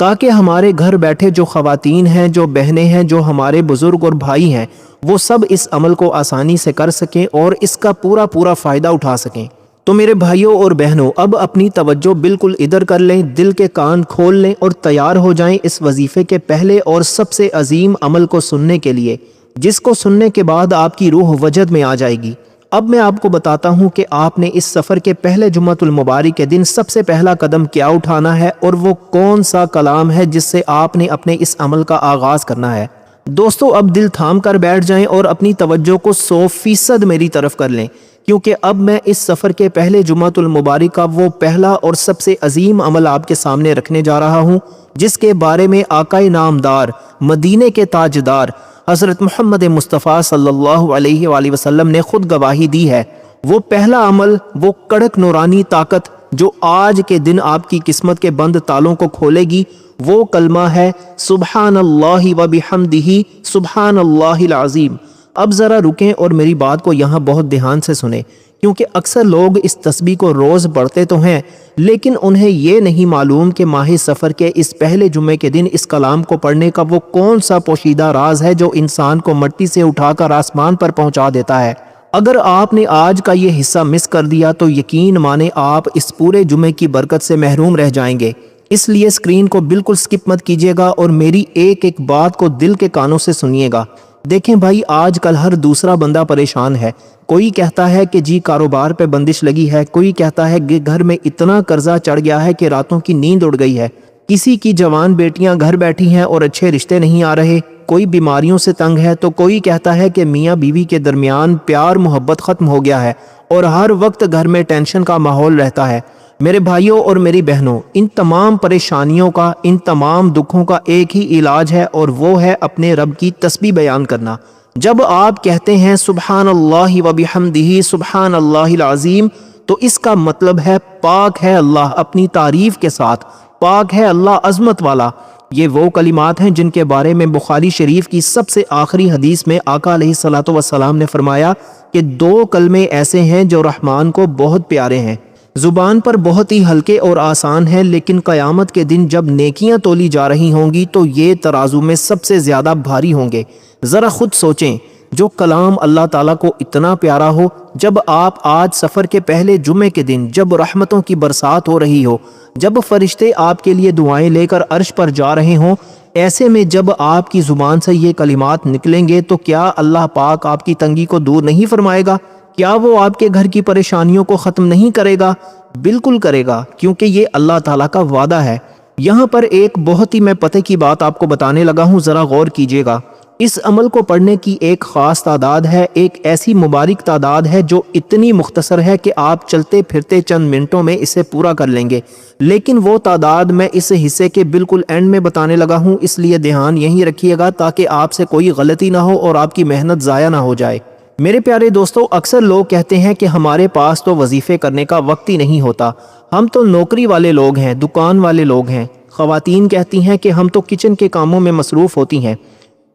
تاکہ ہمارے گھر بیٹھے جو خواتین ہیں، جو بہنیں ہیں، جو ہمارے بزرگ اور بھائی ہیں، وہ سب اس عمل کو آسانی سے کر سکیں اور اس کا پورا فائدہ اٹھا سکیں۔ تو میرے بھائیوں اور بہنوں، اب اپنی توجہ بالکل ادھر کر لیں، دل کے کان کھول لیں اور تیار ہو جائیں اس وظیفے کے پہلے اور سب سے عظیم عمل کو سننے کے لیے، جس کو سننے کے بعد آپ کی روح وجد میں آ جائے گی۔ اب میں آپ کو بتاتا ہوں کہ آپ نے اس سفر کے پہلے جمعۃ المبارک کے دن سب سے پہلا قدم کیا اٹھانا ہے اور وہ کون سا کلام ہے جس سے آپ نے اپنے اس عمل کا آغاز کرنا ہے۔ دوستو، اب دل تھام کر بیٹھ جائیں اور اپنی توجہ کو 100% میری طرف کر لیں، کیونکہ اب میں اس سفر کے پہلے جمعۃ المبارک کا وہ پہلا اور سب سے عظیم عمل آپ کے سامنے رکھنے جا رہا ہوں، جس کے بارے میں آقائے نامدار، مدینے کے تاجدار حضرت محمد مصطفیٰ صلی اللہ علیہ وآلہ وسلم نے خود گواہی دی ہے۔ وہ پہلا عمل، وہ کڑک نورانی طاقت جو آج کے دن آپ کی قسمت کے بند تالوں کو کھولے گی، وہ کلمہ ہے سبحان اللہ و بحمدہ سبحان اللہ العظیم۔ اب ذرا رکیں اور میری بات کو یہاں بہت دھیان سے سنیں، کیونکہ اکثر لوگ اس تسبیح کو روز پڑھتے تو ہیں، لیکن انہیں یہ نہیں معلوم کہ ماہ سفر کے اس پہلے جمعے کے دن اس کلام کو پڑھنے کا وہ کون سا پوشیدہ راز ہے جو انسان کو مٹی سے اٹھا کر آسمان پر پہنچا دیتا ہے۔ اگر آپ نے آج کا یہ حصہ مس کر دیا تو یقین مانے آپ اس پورے جمعے کی برکت سے محروم رہ جائیں گے۔ اس لیے اسکرین کو بالکل سکپ مت کیجیے گا اور میری ایک ایک بات کو دل کے کانوں سے سنیے گا۔ دیکھیں بھائی، آج کل ہر دوسرا بندہ پریشان ہے۔ کوئی کہتا ہے کہ جی کاروبار پہ بندش لگی ہے، کوئی کہتا ہے کہ گھر میں اتنا قرضہ چڑھ گیا ہے کہ راتوں کی نیند اڑ گئی ہے، کسی کی جوان بیٹیاں گھر بیٹھی ہیں اور اچھے رشتے نہیں آ رہے، کوئی بیماریوں سے تنگ ہے، تو کوئی کہتا ہے کہ میاں بیوی کے درمیان پیار محبت ختم ہو گیا ہے اور ہر وقت گھر میں ٹینشن کا ماحول رہتا ہے۔ میرے بھائیوں اور میری بہنوں، ان تمام پریشانیوں کا، ان تمام دکھوں کا ایک ہی علاج ہے اور وہ ہے اپنے رب کی تسبیح بیان کرنا۔ جب آپ کہتے ہیں سبحان اللہ و بحمدہ سبحان اللہ العظیم، تو اس کا مطلب ہے پاک ہے اللہ اپنی تعریف کے ساتھ، پاک ہے اللہ عظمت والا۔ یہ وہ کلمات ہیں جن کے بارے میں بخاری شریف کی سب سے آخری حدیث میں آقا علیہ الصلوۃ والسلام نے فرمایا کہ 2 کلمے ایسے ہیں جو رحمان کو بہت پیارے ہیں، زبان پر بہت ہی ہلکے اور آسان ہیں، لیکن قیامت کے دن جب نیکیاں تولی جا رہی ہوں گی تو یہ ترازو میں سب سے زیادہ بھاری ہوں گے۔ ذرا خود سوچیں، جو کلام اللہ تعالیٰ کو اتنا پیارا ہو، جب آپ آج سفر کے پہلے جمعے کے دن، جب رحمتوں کی برسات ہو رہی ہو، جب فرشتے آپ کے لیے دعائیں لے کر عرش پر جا رہے ہوں، ایسے میں جب آپ کی زبان سے یہ کلمات نکلیں گے تو کیا اللہ پاک آپ کی تنگی کو دور نہیں فرمائے گا؟ کیا وہ آپ کے گھر کی پریشانیوں کو ختم نہیں کرے گا؟ بالکل کرے گا، کیونکہ یہ اللہ تعالیٰ کا وعدہ ہے۔ یہاں پر ایک بہت ہی میں پتے کی بات آپ کو بتانے لگا ہوں، ذرا غور کیجیے گا۔ اس عمل کو پڑھنے کی ایک خاص تعداد ہے، ایک ایسی مبارک تعداد ہے جو اتنی مختصر ہے کہ آپ چلتے پھرتے چند منٹوں میں اسے پورا کر لیں گے، لیکن وہ تعداد میں اس حصے کے بالکل اینڈ میں بتانے لگا ہوں، اس لیے دھیان یہیں رکھیے گا تاکہ آپ سے کوئی غلطی نہ ہو اور آپ کی محنت ضائع نہ ہو جائے۔ میرے پیارے دوستو، اکثر لوگ کہتے ہیں کہ ہمارے پاس تو وظیفے کرنے کا وقت ہی نہیں ہوتا، ہم تو نوکری والے لوگ ہیں، دکان والے لوگ ہیں۔ خواتین کہتی ہیں کہ ہم تو کچن کے کاموں میں مصروف ہوتی ہیں۔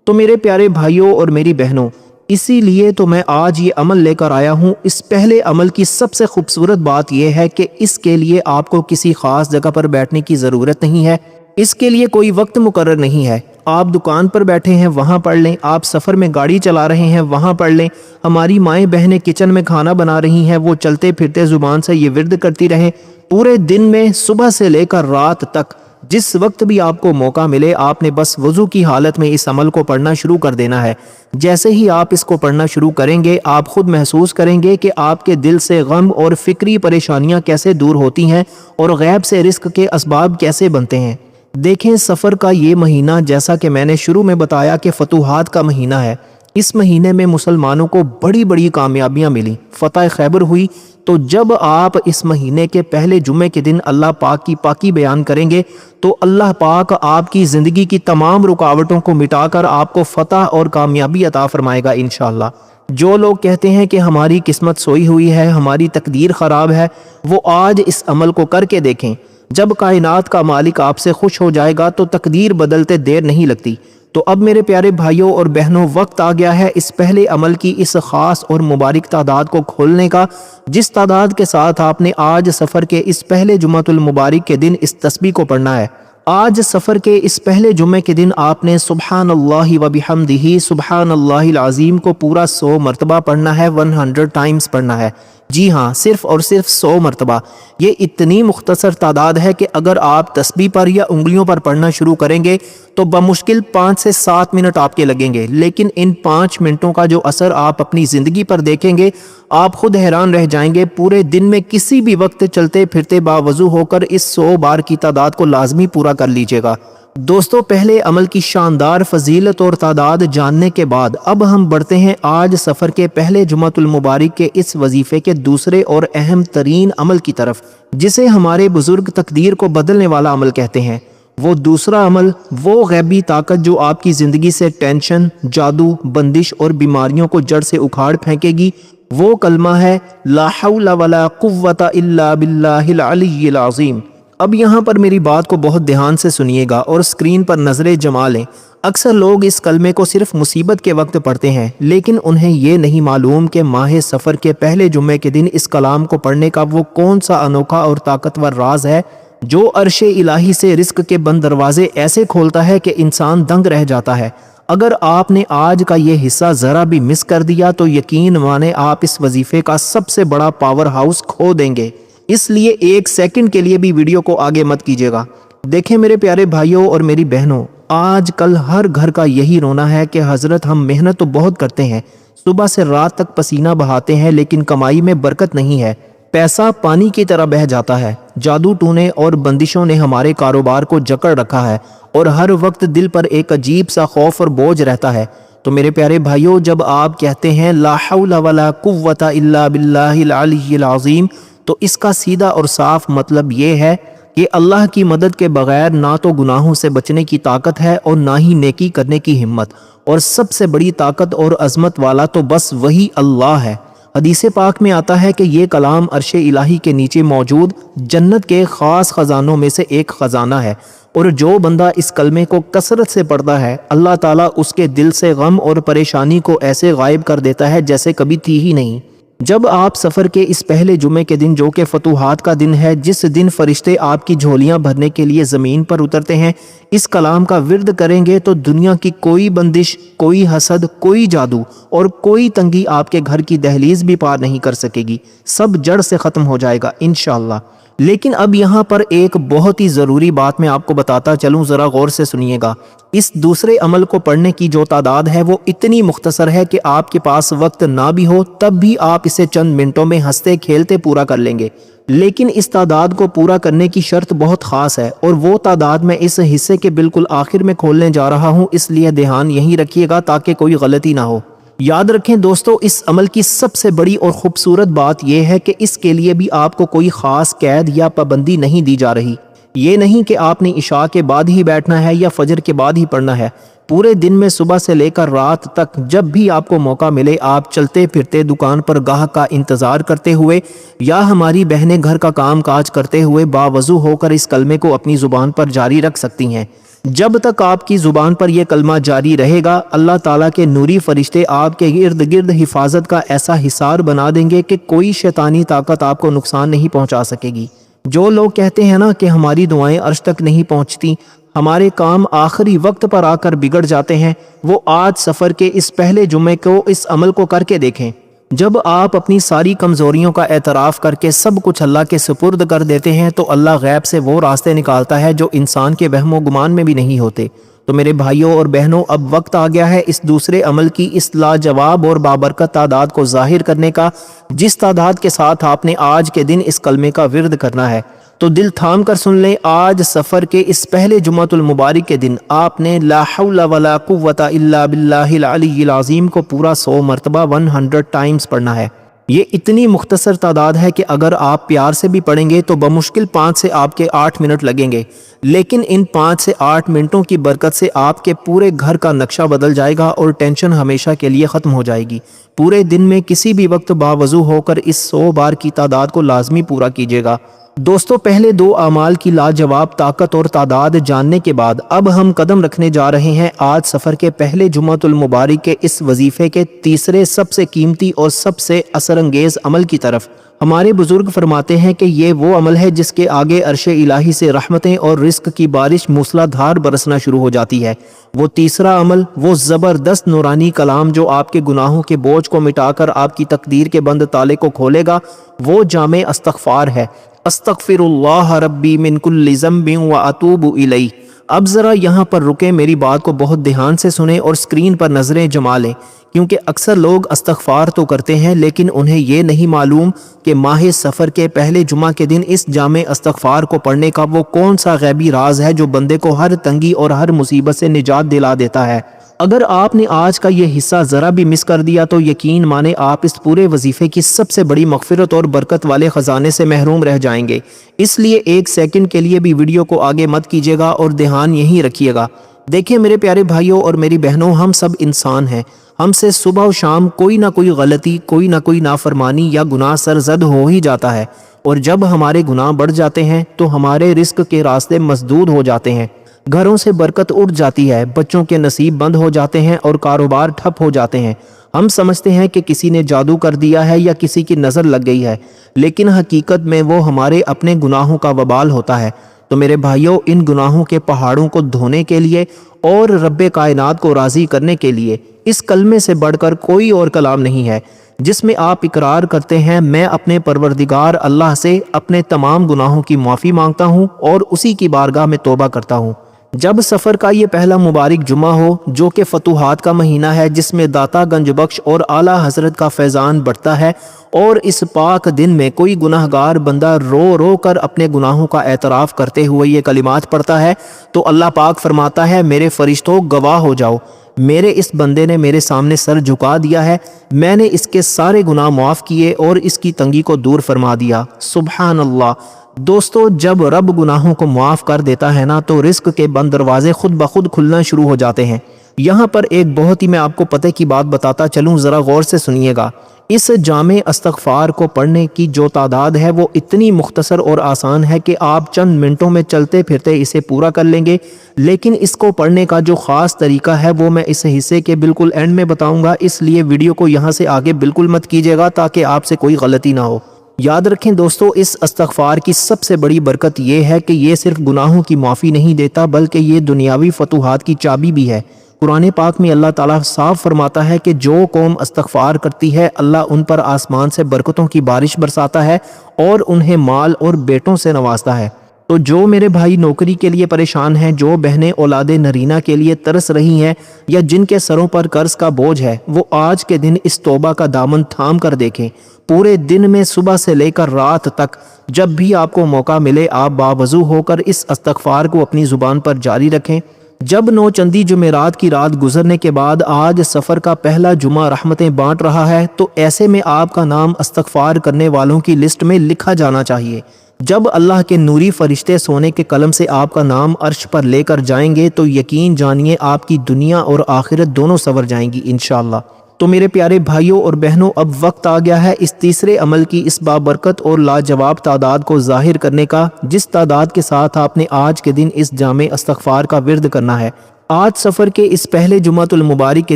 تو میرے پیارے بھائیوں اور میری بہنوں، اسی لیے تو میں آج یہ عمل لے کر آیا ہوں۔ اس پہلے عمل کی سب سے خوبصورت بات یہ ہے کہ اس کے لیے آپ کو کسی خاص جگہ پر بیٹھنے کی ضرورت نہیں ہے، اس کے لیے کوئی وقت مقرر نہیں ہے۔ آپ دکان پر بیٹھے ہیں وہاں پڑھ لیں، آپ سفر میں گاڑی چلا رہے ہیں وہاں پڑھ لیں، ہماری مائیں بہنیں کچن میں کھانا بنا رہی ہیں، وہ چلتے پھرتے زبان سے یہ ورد کرتی رہیں۔ پورے دن میں صبح سے لے کر رات تک جس وقت بھی آپ کو موقع ملے، آپ نے بس وضو کی حالت میں اس عمل کو پڑھنا شروع کر دینا ہے۔ جیسے ہی آپ اس کو پڑھنا شروع کریں گے، آپ خود محسوس کریں گے کہ آپ کے دل سے غم اور فکری پریشانیاں کیسے دور ہوتی ہیں اور غیب سے رزق کے اسباب کیسے بنتے ہیں۔ دیکھیں، سفر کا یہ مہینہ، جیسا کہ میں نے شروع میں بتایا کہ فتوحات کا مہینہ ہے، اس مہینے میں مسلمانوں کو بڑی بڑی کامیابیاں ملی، فتح خیبر ہوئی۔ تو جب آپ اس مہینے کے پہلے جمعے کے دن اللہ پاک کی پاکی بیان کریں گے تو اللہ پاک آپ کی زندگی کی تمام رکاوٹوں کو مٹا کر آپ کو فتح اور کامیابی عطا فرمائے گا انشاءاللہ۔ جو لوگ کہتے ہیں کہ ہماری قسمت سوئی ہوئی ہے، ہماری تقدیر خراب ہے، وہ آج اس عمل کو کر کے دیکھیں۔ جب کائنات کا مالک آپ سے خوش ہو جائے گا تو تقدیر بدلتے دیر نہیں لگتی۔ تو اب میرے پیارے بھائیوں اور بہنوں، وقت آ گیا ہے اس پہلے عمل کی اس خاص اور مبارک تعداد کو کھولنے کا، جس تعداد کے ساتھ آپ نے آج سفر کے اس پہلے جمعۃ المبارک کے دن اس تسبیح کو پڑھنا ہے۔ آج سفر کے اس پہلے جمعے کے دن آپ نے سبحان اللہ و بحمدہ سبحان اللہ العظیم کو پورا 100 مرتبہ پڑھنا ہے، 100 ٹائمز پڑھنا ہے۔ جی ہاں، صرف اور صرف 100 مرتبہ۔ یہ اتنی مختصر تعداد ہے کہ اگر آپ تسبیح پر یا انگلیوں پر پڑھنا شروع کریں گے تو بمشکل 5 سے 7 منٹ آپ کے لگیں گے، لیکن ان 5 منٹوں کا جو اثر آپ اپنی زندگی پر دیکھیں گے آپ خود حیران رہ جائیں گے۔ پورے دن میں کسی بھی وقت چلتے پھرتے باوضو ہو کر اس 100 بار کی تعداد کو لازمی پورا کر لیجئے گا۔ دوستو، پہلے عمل کی شاندار فضیلت اور تعداد جاننے کے بعد اب ہم بڑھتے ہیں آج سفر کے پہلے جمعۃ المبارک کے اس وظیفے کے دوسرے اور اہم ترین عمل کی طرف، جسے ہمارے بزرگ تقدیر کو بدلنے والا عمل کہتے ہیں۔ وہ دوسرا عمل، وہ غیبی طاقت جو آپ کی زندگی سے ٹینشن، جادو، بندش اور بیماریوں کو جڑ سے اکھاڑ پھینکے گی، وہ کلمہ ہے لا حول ولا قوت الا باللہ العلی العظیم۔ اب یہاں پر میری بات کو بہت دھیان سے سنیے گا اور اسکرین پر نظریں جما لیں۔ اکثر لوگ اس کلمے کو صرف مصیبت کے وقت پڑھتے ہیں، لیکن انہیں یہ نہیں معلوم کہ ماہ سفر کے پہلے جمعے کے دن اس کلام کو پڑھنے کا وہ کون سا انوکھا اور طاقتور راز ہے جو عرش الہی سے رزق کے بند دروازے ایسے کھولتا ہے کہ انسان دنگ رہ جاتا ہے۔ اگر آپ نے آج کا یہ حصہ ذرا بھی مس کر دیا تو یقین مانے آپ اس وظیفے کا سب سے بڑا پاور ہاؤس کھو دیں گے۔ اس لیے 1 سیکنڈ کے لیے بھی ویڈیو کو آگے مت کیجیے گا۔ دیکھیں میرے پیارے بھائیوں اور میری بہنوں، آج کل ہر گھر کا یہی رونا ہے کہ حضرت ہم محنت تو بہت کرتے ہیں، صبح سے رات تک پسینہ بہاتے ہیں، لیکن کمائی میں برکت نہیں ہے، پیسہ پانی کی طرح بہہ جاتا ہے، جادو ٹونے اور بندشوں نے ہمارے کاروبار کو جکڑ رکھا ہے اور ہر وقت دل پر ایک عجیب سا خوف اور بوجھ رہتا ہے۔ تو میرے پیارے بھائیوں، جب آپ کہتے ہیں لا حول ولا قوت الا باللہ العلی العظیم، تو اس کا سیدھا اور صاف مطلب یہ ہے کہ اللہ کی مدد کے بغیر نہ تو گناہوں سے بچنے کی طاقت ہے اور نہ ہی نیکی کرنے کی ہمت، اور سب سے بڑی طاقت اور عظمت والا تو بس وہی اللہ ہے۔ حدیث پاک میں آتا ہے کہ یہ کلام عرش الہی کے نیچے موجود جنت کے خاص خزانوں میں سے ایک خزانہ ہے، اور جو بندہ اس کلمے کو کثرت سے پڑھتا ہے اللہ تعالیٰ اس کے دل سے غم اور پریشانی کو ایسے غائب کر دیتا ہے جیسے کبھی تھی ہی نہیں۔ جب آپ سفر کے اس پہلے جمعے کے دن، جو کہ فتوحات کا دن ہے، جس دن فرشتے آپ کی جھولیاں بھرنے کے لیے زمین پر اترتے ہیں، اس کلام کا ورد کریں گے تو دنیا کی کوئی بندش، کوئی حسد، کوئی جادو اور کوئی تنگی آپ کے گھر کی دہلیز بھی پار نہیں کر سکے گی، سب جڑ سے ختم ہو جائے گا انشاءاللہ۔ لیکن اب یہاں پر ایک بہت ہی ضروری بات میں آپ کو بتاتا چلوں، ذرا غور سے سنیے گا۔ اس دوسرے عمل کو پڑھنے کی جو تعداد ہے وہ اتنی مختصر ہے کہ آپ کے پاس وقت نہ بھی ہو تب بھی آپ اسے چند منٹوں میں ہنستے کھیلتے پورا کر لیں گے، لیکن اس تعداد کو پورا کرنے کی شرط بہت خاص ہے، اور وہ تعداد میں اس حصے کے بالکل آخر میں کھولنے جا رہا ہوں، اس لیے دھیان یہیں رکھیے گا تاکہ کوئی غلطی نہ ہو۔ یاد رکھیں دوستو، اس عمل کی سب سے بڑی اور خوبصورت بات یہ ہے کہ اس کے لیے بھی آپ کو کوئی خاص قید یا پابندی نہیں دی جا رہی۔ یہ نہیں کہ آپ نے عشاء کے بعد ہی بیٹھنا ہے یا فجر کے بعد ہی پڑھنا ہے، پورے دن میں صبح سے لے کر رات تک جب بھی آپ کو موقع ملے آپ چلتے پھرتے، دکان پر گاہک کا انتظار کرتے ہوئے یا ہماری بہنیں گھر کا کام کاج کرتے ہوئے باوضو ہو کر اس کلمے کو اپنی زبان پر جاری رکھ سکتی ہیں۔ جب تک آپ کی زبان پر یہ کلمہ جاری رہے گا، اللہ تعالیٰ کے نوری فرشتے آپ کے ارد گرد حفاظت کا ایسا حصار بنا دیں گے کہ کوئی شیطانی طاقت آپ کو نقصان نہیں پہنچا سکے گی۔ جو لوگ کہتے ہیں نا کہ ہماری دعائیں عرش تک نہیں پہنچتی، ہمارے کام آخری وقت پر آ کر بگڑ جاتے ہیں، وہ آج سفر کے اس پہلے جمعے کو اس عمل کو کر کے دیکھیں۔ جب آپ اپنی ساری کمزوریوں کا اعتراف کر کے سب کچھ اللہ کے سپرد کر دیتے ہیں تو اللہ غیب سے وہ راستے نکالتا ہے جو انسان کے وہم و گمان میں بھی نہیں ہوتے۔ تو میرے بھائیوں اور بہنوں، اب وقت آ گیا ہے اس دوسرے عمل کی اس لاجواب اور بابرکت تعداد کو ظاہر کرنے کا، جس تعداد کے ساتھ آپ نے آج کے دن اس کلمے کا ورد کرنا ہے۔ تو دل تھام کر سن لیں، آج سفر کے اس پہلے جمعۃ المبارک کے دن آپ نے لا حول ولا قوت الا باللہ العلی العظیم کو پورا 100 مرتبہ 100 ٹائمز پڑھنا ہے۔ یہ اتنی مختصر تعداد ہے کہ اگر آپ پیار سے بھی پڑھیں گے تو بمشکل 5 سے آپ کے 8 منٹ لگیں گے، لیکن ان 5 سے 8 منٹوں کی برکت سے آپ کے پورے گھر کا نقشہ بدل جائے گا اور ٹینشن ہمیشہ کے لیے ختم ہو جائے گی۔ پورے دن میں کسی بھی وقت باوضو ہو کر اس 100 بار کی تعداد کو لازمی پورا کیجیے گا۔ دوستوں پہلے دو اعمال کی لاجواب طاقت اور تعداد جاننے کے بعد اب ہم قدم رکھنے جا رہے ہیں آج سفر کے پہلے جمعۃ المبارک کے اس وظیفے کے تیسرے سب سے قیمتی اور سب سے اثر انگیز عمل کی طرف۔ ہمارے بزرگ فرماتے ہیں کہ یہ وہ عمل ہے جس کے آگے عرش الہی سے رحمتیں اور رزق کی بارش موسلا دھار برسنا شروع ہو جاتی ہے۔ وہ تیسرا عمل، وہ زبردست نورانی کلام جو آپ کے گناہوں کے بوجھ کو مٹا کر آپ کی تقدیر کے بند تالے کو کھولے گا، وہ جامع استغفار ہے۔ استغفر اللہ ربی من کل ذنب واتوب الیہ۔ اب ذرا یہاں پر رکیں، میری بات کو بہت دھیان سے سنیں اور اسکرین پر نظریں جما لیں، کیونکہ اکثر لوگ استغفار تو کرتے ہیں لیکن انہیں یہ نہیں معلوم کہ ماہ سفر کے پہلے جمعہ کے دن اس جامع استغفار کو پڑھنے کا وہ کون سا غیبی راز ہے جو بندے کو ہر تنگی اور ہر مصیبت سے نجات دلا دیتا ہے۔ اگر آپ نے آج کا یہ حصہ ذرا بھی مس کر دیا تو یقین مانے آپ اس پورے وظیفے کی سب سے بڑی مغفرت اور برکت والے خزانے سے محروم رہ جائیں گے۔ اس لیے ایک سیکنڈ کے لیے بھی ویڈیو کو آگے مت کیجیے گا اور دھیان یہیں رکھیے گا۔ دیکھیں میرے پیارے بھائیوں اور میری بہنوں، ہم سب انسان ہیں، ہم سے صبح و شام کوئی نہ کوئی غلطی، کوئی نہ کوئی نافرمانی یا گناہ سرزد ہو ہی جاتا ہے، اور جب ہمارے گناہ بڑھ جاتے ہیں تو ہمارے رزق کے راستے مسدود ہو جاتے ہیں، گھروں سے برکت اٹھ جاتی ہے، بچوں کے نصیب بند ہو جاتے ہیں اور کاروبار ٹھپ ہو جاتے ہیں۔ ہم سمجھتے ہیں کہ کسی نے جادو کر دیا ہے یا کسی کی نظر لگ گئی ہے، لیکن حقیقت میں وہ ہمارے اپنے گناہوں کا وبال ہوتا ہے۔ تو میرے بھائیوں، ان گناہوں کے پہاڑوں کو دھونے کے لیے اور رب کائنات کو راضی کرنے کے لیے اس کلمے سے بڑھ کر کوئی اور کلام نہیں ہے، جس میں آپ اقرار کرتے ہیں میں اپنے پروردگار اللہ سے اپنے تمام گناہوں کی معافی مانگتا ہوں اور اسی کی بارگاہ میں توبہ کرتا ہوں۔ جب سفر کا یہ پہلا مبارک جمعہ ہو جو کہ فتوحات کا مہینہ ہے، جس میں داتا گنج بخش اور اعلیٰ حضرت کا فیضان بڑھتا ہے، اور اس پاک دن میں کوئی گناہ گار بندہ رو رو کر اپنے گناہوں کا اعتراف کرتے ہوئے یہ کلمات پڑھتا ہے، تو اللہ پاک فرماتا ہے میرے فرشتوں گواہ ہو جاؤ، میرے اس بندے نے میرے سامنے سر جھکا دیا ہے، میں نے اس کے سارے گناہ معاف کیے اور اس کی تنگی کو دور فرما دیا۔ سبحان اللہ۔ دوستو، جب رب گناہوں کو معاف کر دیتا ہے نا تو رزق کے بند دروازے خود بخود کھلنا شروع ہو جاتے ہیں۔ یہاں پر ایک بہت ہی میں آپ کو پتہ کی بات بتاتا چلوں، ذرا غور سے سنیے گا۔ اس جامع استغفار کو پڑھنے کی جو تعداد ہے وہ اتنی مختصر اور آسان ہے کہ آپ چند منٹوں میں چلتے پھرتے اسے پورا کر لیں گے، لیکن اس کو پڑھنے کا جو خاص طریقہ ہے وہ میں اس حصے کے بالکل اینڈ میں بتاؤں گا، اس لیے ویڈیو کو یہاں سے آگے بالکل مت کیجیے گا تاکہ آپ سے کوئی غلطی نہ ہو۔ یاد رکھیں دوستو، اس استغفار کی سب سے بڑی برکت یہ ہے کہ یہ صرف گناہوں کی معافی نہیں دیتا بلکہ یہ دنیاوی فتوحات کی چابی بھی ہے۔ قرآن پاک میں اللہ تعالیٰ صاف فرماتا ہے کہ جو قوم استغفار کرتی ہے اللہ ان پر آسمان سے برکتوں کی بارش برساتا ہے اور انہیں مال اور بیٹوں سے نوازتا ہے۔ تو جو میرے بھائی نوکری کے لیے پریشان ہیں، جو بہنیں اولاد نرینہ کے لیے ترس رہی ہیں یا جن کے سروں پر قرض کا بوجھ ہے، وہ آج کے دن اس توبہ کا دامن تھام کر دیکھیں۔ پورے دن میں صبح سے لے کر رات تک جب بھی آپ کو موقع ملے آپ باوضو ہو کر اس استغفار کو اپنی زبان پر جاری رکھیں۔ جب نوچندی جمعرات کی رات گزرنے کے بعد آج سفر کا پہلا جمعہ رحمتیں بانٹ رہا ہے، تو ایسے میں آپ کا نام استغفار کرنے والوں کی لسٹ میں لکھا جانا چاہیے۔ جب اللہ کے نوری فرشتے سونے کے قلم سے آپ کا نام عرش پر لے کر جائیں گے تو یقین جانیے آپ کی دنیا اور آخرت دونوں سنور جائیں گی انشاءاللہ۔ تو میرے پیارے بھائیوں اور بہنوں، اب وقت آ گیا ہے اس تیسرے عمل کی اس بابرکت اور لاجواب تعداد کو ظاہر کرنے کا، جس تعداد کے ساتھ آپ نے آج کے دن اس جامع استغفار کا ورد کرنا ہے۔ آج سفر کے اس پہلے جمعۃ المبارک کے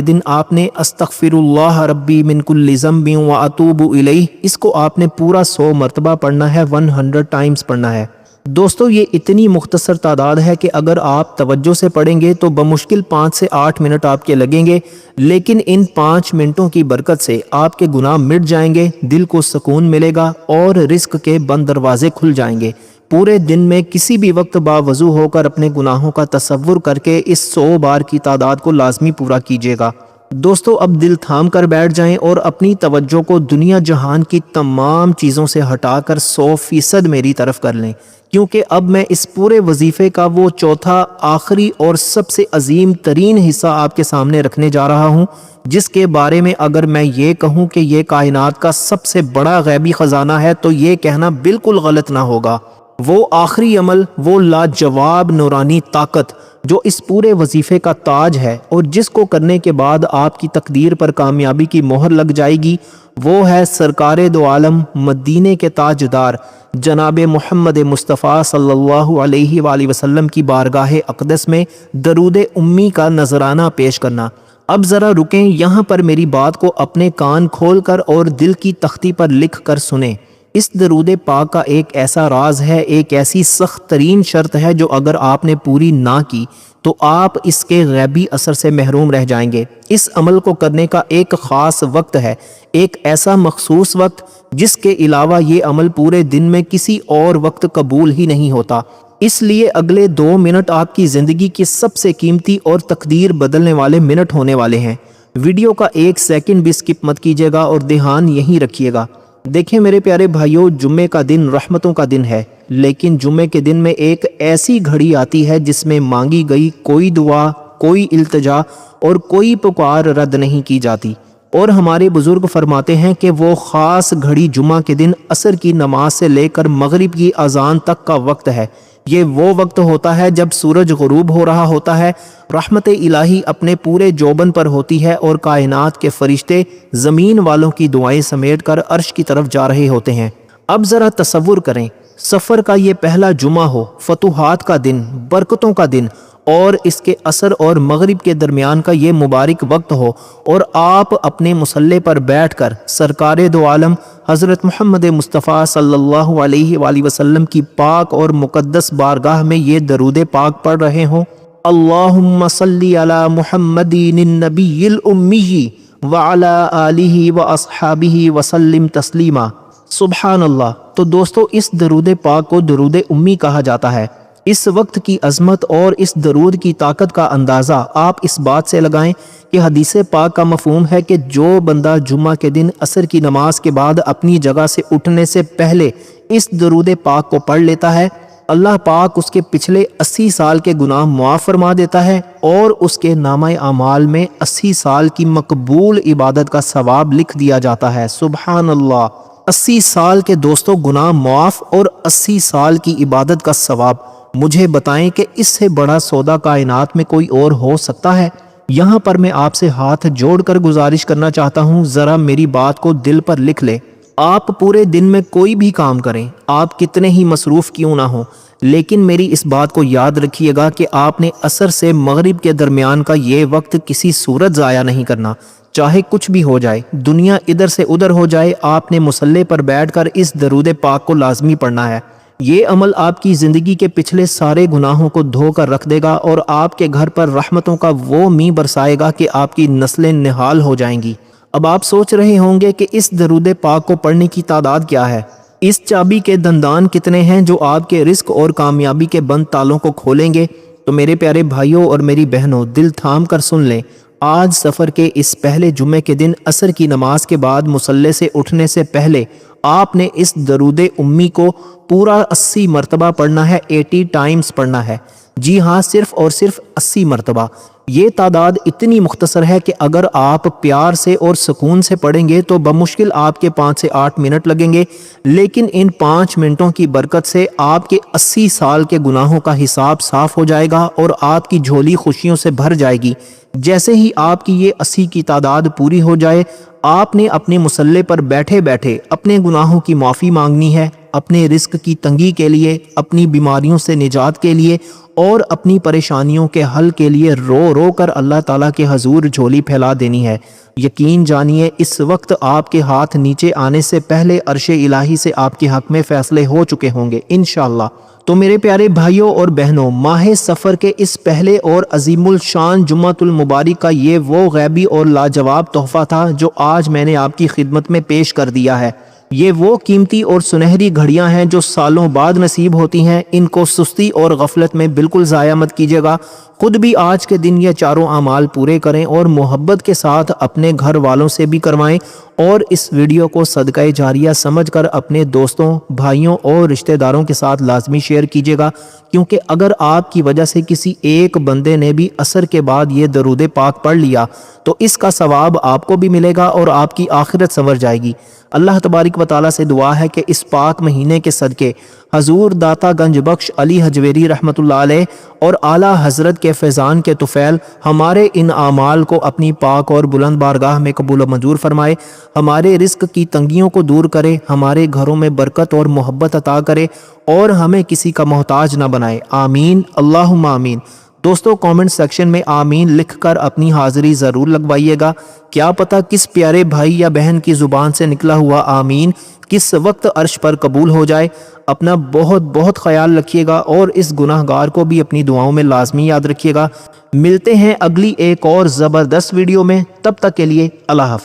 دن آپ نے استغفر اللہ ربی من کل ذنب واتوب الیہ، اس کو آپ نے پورا 100 مرتبہ پڑھنا ہے، 100 ٹائمز پڑھنا ہے۔ دوستو، یہ اتنی مختصر تعداد ہے کہ اگر آپ توجہ سے پڑھیں گے تو بمشکل 5 سے 8 منٹ آپ کے لگیں گے، لیکن ان 5 منٹوں کی برکت سے آپ کے گناہ مٹ جائیں گے، دل کو سکون ملے گا اور رزق کے بند دروازے کھل جائیں گے۔ پورے دن میں کسی بھی وقت باوضو ہو کر اپنے گناہوں کا تصور کر کے اس 100 بار کی تعداد کو لازمی پورا کیجیے گا۔ دوستو، اب دل تھام کر بیٹھ جائیں اور اپنی توجہ کو دنیا جہان کی تمام چیزوں سے ہٹا کر 100% میری طرف کر لیں، کیونکہ اب میں اس پورے وظیفے کا وہ چوتھا، آخری اور سب سے عظیم ترین حصہ آپ کے سامنے رکھنے جا رہا ہوں، جس کے بارے میں اگر میں یہ کہوں کہ یہ کائنات کا سب سے بڑا غیبی خزانہ ہے تو یہ کہنا بالکل غلط نہ ہوگا۔ وہ آخری عمل، وہ لاجواب نورانی طاقت، جو اس پورے وظیفے کا تاج ہے اور جس کو کرنے کے بعد آپ کی تقدیر پر کامیابی کی مہر لگ جائے گی، وہ ہے سرکار دو عالم مدینے کے تاجدار جناب محمد مصطفیٰ صلی اللہ علیہ وآلہ وسلم کی بارگاہ اقدس میں درود امی کا نذرانہ پیش کرنا۔ اب ذرا رکیں یہاں پر، میری بات کو اپنے کان کھول کر اور دل کی تختی پر لکھ کر سنیں۔ اس درود پاک کا ایک ایسا راز ہے، ایک ایسی سخت ترین شرط ہے جو اگر آپ نے پوری نہ کی تو آپ اس کے غیبی اثر سے محروم رہ جائیں گے۔ اس عمل کو کرنے کا ایک خاص وقت ہے، ایک ایسا مخصوص وقت جس کے علاوہ یہ عمل پورے دن میں کسی اور وقت قبول ہی نہیں ہوتا۔ اس لیے اگلے 2 منٹ آپ کی زندگی کی سب سے قیمتی اور تقدیر بدلنے والے منٹ ہونے والے ہیں۔ ویڈیو کا 1 سیکنڈ بھی سکپ مت کیجیے گا اور دھیان یہیں رکھیے گا۔ دیکھیں میرے پیارے بھائیوں، جمعے کا دن رحمتوں کا دن ہے، لیکن جمعے کے دن میں ایک ایسی گھڑی آتی ہے جس میں مانگی گئی کوئی دعا، کوئی التجا اور کوئی پکار رد نہیں کی جاتی۔ اور ہمارے بزرگ فرماتے ہیں کہ وہ خاص گھڑی جمعہ کے دن عصر کی نماز سے لے کر مغرب کی اذان تک کا وقت ہے۔ یہ وہ وقت ہوتا ہے جب سورج غروب ہو رہا ہوتا ہے، رحمت الہی اپنے پورے جوبن پر ہوتی ہے اور کائنات کے فرشتے زمین والوں کی دعائیں سمیٹ کر عرش کی طرف جا رہے ہوتے ہیں۔ اب ذرا تصور کریں، سفر کا یہ پہلا جمعہ ہو، فتوحات کا دن، برکتوں کا دن، اور اس کے عصر اور مغرب کے درمیان کا یہ مبارک وقت ہو، اور آپ اپنے مصلی پر بیٹھ کر سرکار دو عالم حضرت محمد مصطفیٰ صلی اللہ علیہ وآلہ وسلم کی پاک اور مقدس بارگاہ میں یہ درود پاک پڑھ رہے ہوں: اللہم صلی علی محمد النبی الامی وعلی آلہ واصحابہ وسلم تسلیما۔ سبحان اللہ۔ تو دوستو، اس درود پاک کو درود امی کہا جاتا ہے۔ اس وقت کی عظمت اور اس درود کی طاقت کا اندازہ آپ اس بات سے لگائیں کہ حدیث پاک کا مفہوم ہے کہ جو بندہ جمعہ کے دن عصر کی نماز کے بعد اپنی جگہ سے اٹھنے سے پہلے اس درود پاک کو پڑھ لیتا ہے، اللہ پاک اس کے پچھلے 80 سال کے گناہ معاف فرما دیتا ہے اور اس کے نامہ اعمال میں 80 سال کی مقبول عبادت کا ثواب لکھ دیا جاتا ہے۔ سبحان اللہ۔ 80 سال کے دوستوں گناہ معاف اور 80 سال کی عبادت کا ثواب، مجھے بتائیں کہ اس سے بڑا سودا کائنات میں کوئی اور ہو سکتا ہے؟ یہاں پر میں آپ سے ہاتھ جوڑ کر گزارش کرنا چاہتا ہوں، ذرا میری بات کو دل پر لکھ لیں۔ آپ پورے دن میں کوئی بھی کام کریں، آپ کتنے ہی مصروف کیوں نہ ہوں، لیکن میری اس بات کو یاد رکھیے گا کہ آپ نے عصر سے مغرب کے درمیان کا یہ وقت کسی صورت ضائع نہیں کرنا، چاہے کچھ بھی ہو جائے، دنیا ادھر سے ادھر ہو جائے، آپ نے مصلی پر بیٹھ کر اس درود پاک کو لازمی پڑھنا ہے۔ یہ عمل آپ کی زندگی کے پچھلے سارے گناہوں کو دھو کر رکھ دے گا اور آپ کے گھر پر رحمتوں کا وہ می برسائے گا کہ آپ کی نسلیں نہال ہو جائیں گی۔ اب آپ سوچ رہے ہوں گے کہ اس درود پاک کو پڑھنے کی تعداد کیا ہے، اس چابی کے دندان کتنے ہیں جو آپ کے رزق اور کامیابی کے بند تالوں کو کھولیں گے؟ تو میرے پیارے بھائیوں اور میری بہنوں، دل تھام کر سن لیں، آج سفر کے اس پہلے جمعے کے دن عصر کی نماز کے بعد مصلی سے اٹھنے سے پہلے آپ نے اس درود امی کو پورا 80 مرتبہ پڑھنا ہے، 80 ٹائمز پڑھنا ہے۔ جی ہاں، صرف اور صرف 80 مرتبہ۔ یہ تعداد اتنی مختصر ہے کہ اگر آپ پیار سے اور سکون سے پڑھیں گے تو بمشکل آپ کے 5 سے 8 منٹ لگیں گے، لیکن ان 5 منٹوں کی برکت سے آپ کے 80 سال کے گناہوں کا حساب صاف ہو جائے گا اور آپ کی جھولی خوشیوں سے بھر جائے گی۔ جیسے ہی آپ کی یہ 80 کی تعداد پوری ہو جائے، آپ نے اپنے مصلی پر بیٹھے بیٹھے اپنے گناہوں کی معافی مانگنی ہے، اپنے رزق کی تنگی کے لیے، اپنی بیماریوں سے نجات کے لیے اور اپنی پریشانیوں کے حل کے لیے رو رو کر اللہ تعالیٰ کے حضور جھولی پھیلا دینی ہے۔ یقین جانیے اس وقت آپ کے ہاتھ نیچے آنے سے پہلے عرش الہی سے آپ کے حق میں فیصلے ہو چکے ہوں گے انشاءاللہ۔ تو میرے پیارے بھائیوں اور بہنوں، ماہ سفر کے اس پہلے اور عظیم الشان جمعۃ المبارک کا یہ وہ غیبی اور لاجواب تحفہ تھا جو آج میں نے آپ کی خدمت میں پیش کر دیا ہے۔ یہ وہ قیمتی اور سنہری گھڑیاں ہیں جو سالوں بعد نصیب ہوتی ہیں، ان کو سستی اور غفلت میں بالکل ضائع مت کیجیے گا۔ خود بھی آج کے دن یہ چاروں اعمال پورے کریں اور محبت کے ساتھ اپنے گھر والوں سے بھی کروائیں، اور اس ویڈیو کو صدقہ جاریہ سمجھ کر اپنے دوستوں، بھائیوں اور رشتہ داروں کے ساتھ لازمی شیئر کیجیے گا، کیونکہ اگر آپ کی وجہ سے کسی ایک بندے نے بھی عصر کے بعد یہ درود پاک پڑھ لیا تو اس کا ثواب آپ کو بھی ملے گا اور آپ کی آخرت سنور جائے گی۔ اللہ تبارک و تعالیٰ سے دعا ہے کہ اس پاک مہینے کے صدقے حضور داتا گنج بخش علی حجویری رحمۃ اللہ علیہ اور اعلیٰ حضرت کے فیضان کے طفیل ہمارے ان اعمال کو اپنی پاک اور بلند بارگاہ میں قبول و منظور فرمائے، ہمارے رزق کی تنگیوں کو دور کرے، ہمارے گھروں میں برکت اور محبت عطا کرے اور ہمیں کسی کا محتاج نہ بنائے، آمین اللہم آمین۔ دوستو کامنٹ سیکشن میں آمین لکھ کر اپنی حاضری ضرور لگوائیے گا، کیا پتہ کس پیارے بھائی یا بہن کی زبان سے نکلا ہوا آمین کس وقت عرش پر قبول ہو جائے۔ اپنا بہت بہت خیال رکھیے گا اور اس گناہ گار کو بھی اپنی دعاؤں میں لازمی یاد رکھیے گا۔ ملتے ہیں اگلی ایک اور زبردست ویڈیو میں، تب تک کے لیے اللہ حافظ۔